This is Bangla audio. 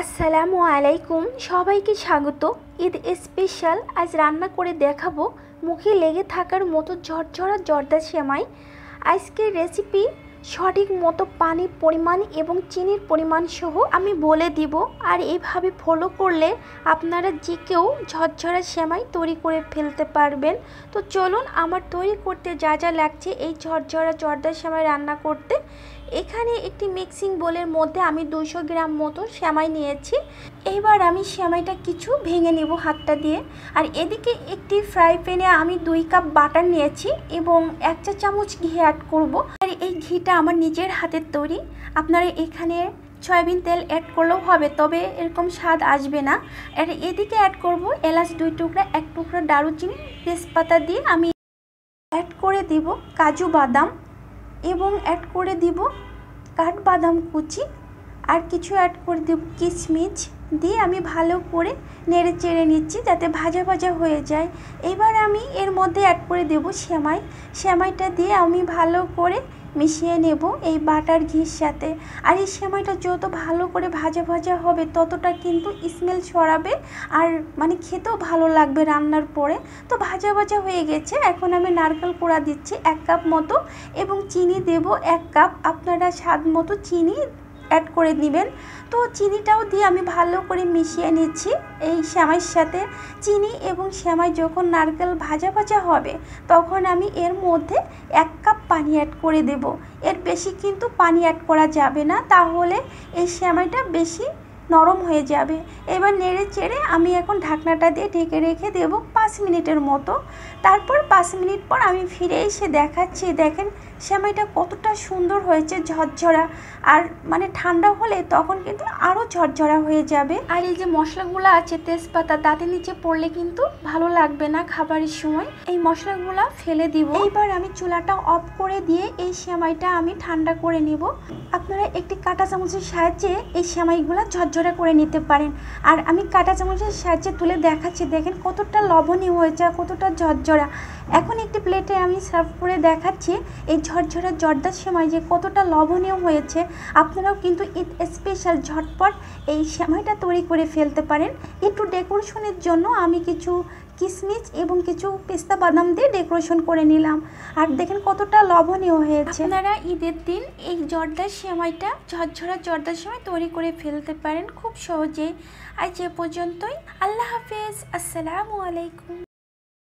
আসসালামু আলাইকুম, সবাইকে স্বাগত। ঈদ স্পেশাল আজ রান্না করে দেখাবো মুখে লেগে থাকার মতো ঝরঝরা জর্দা সেমাই। আজকের রেসিপি সঠিক মতো পানির পরিমাণ এবং চিনির পরিমাণ সহ আমি বলে দিব, আর এইভাবে ফলো করলে আপনারা যে কেউ ঝরঝরা সেমাই তৈরি করে ফেলতে পারবেন। তো চলুন আমার তৈরি করতে যা যা লাগছে এই ঝরঝরা জর্দা সেমাই রান্না করতে। এখানে একটি মিক্সিং বোলের মধ্যে আমি 200 গ্রাম মতো সেমাই নিয়েছি। এইবার আমি সেমাইটা কিছু ভেঙে নেব হাতটা দিয়ে। আর এদিকে একটি ফ্রাই প্যানে আমি 2 কাপ বাটার নিয়েছি এবং 1 চা চামচ ঘি অ্যাড করব। আর এই ঘিটা আমার নিজের হাতের তৈরি, আপনারা এখানে সয়াবিন তেল অ্যাড করলেও হবে, তবে এরকম স্বাদ আসবে না। আর এদিকে অ্যাড করব এলাচ 2 টুকরা, 1 টুকরা দারুচিনি, তেজপাতা দিয়ে আমি অ্যাড করে দিব কাজু বাদাম এবং অ্যাড করে দিব কাঠবাদাম কুচি, আর কিছু অ্যাড করে দেব কিশমিশ দিয়ে আমি ভালো করে নেড়ে চেড়ে নিচ্ছি যাতে ভাজা ভাজা হয়ে যায়। এবার আমি এর মধ্যে অ্যাড করে দেব সেমাইটা দিয়ে আমি ভালো করে মিশিয়ে নেব এই বাটার ঘির সাথে। আর এই সেমাইটা যত ভালো করে ভাজা ভাজা হবে ততটা কিন্তু স্মেল ছড়াবে, আর মানে খেতেও ভালো লাগবে রান্নার পরে। তো ভাজা ভাজা হয়ে গেছে, এখন আমি নারকেল কোড়া দিচ্ছি 1 কাপ মতো এবং চিনি দেব 1 কাপ। আপনারা স্বাদ মতো চিনি অ্যাড করে দিবেন। তো চিনিটাও দিয়ে আমি ভালো করে মিশিয়ে নিচ্ছি এই সেমাইয়ের সাথে। চিনি এবং সেমাই যখন নারকেল ভাজা ভাজা হবে তখন আমি এর মধ্যে 1 কাপ পানি অ্যাড করে দেব। এর বেশি কিন্তু পানি অ্যাড করা যাবে না, তাহলে এই সেমাইটা বেশি নরম হয়ে যাবে। এবার নেড়ে চেড়ে আমি এখন ঢাকনাটা দিয়ে ঢেকে রেখে দেব 5 মিনিটের মতো। তারপর 5 মিনিট পর আমি ফিরে এসে দেখাচ্ছি, দেখেন সেমাইটা কতটা সুন্দর হয়েছে, ঝরঝরা। আর মানে ঠান্ডা হলে তখন কিন্তু আরও ঝরঝরা হয়ে যাবে। আর এই যে মশলাগুলো আছে তেজপাতা, তাতে নিচে পড়লে কিন্তু ভালো লাগবে না খাবারের সময়, এই মশলাগুলো ফেলে দিব। এইবার আমি চুলাটা অফ করে দিয়ে এই সেমাইটা আমি ঠান্ডা করে নিব। আপনারা একটি কাঁটা চামচের সাহায্যে এই সেমাইগুলো ঝরঝরা করে নিতে পারেন। আর আমি কাঁটা চামচের সাহায্যে তুলে দেখাচ্ছি, দেখেন কতটা লবণীয় হয়েছে, কতটা ঝরঝরা। এখন একটি প্লেটে আমি সার্ভ করে দেখাচ্ছি এই ঝরঝরা জর্দা সেমাই যে কতটা লবণীয় হয়েছে। আপনারাও কিন্তু ঈদ স্পেশাল ঝটপট এই সেমাইটা তৈরি করে ফেলতে পারেন। একটু ডেকোরেশনের জন্য আমি কিছু কিশমিশ এবং কিছু পেস্তা বাদাম দিয়ে ডেকোরেশন করে নিলাম। আর দেখেন কতটা লবণীয় হয়েছে। আপনারা ঈদের দিন এই জর্দা সেমাইটা ঝরঝরা জর্দা সেমাই তৈরি করে ফেলতে পারেন খুব সহজেই। আজ এ পর্যন্তই, আল্লাহ হাফেজ, আসসালামু আলাইকুম।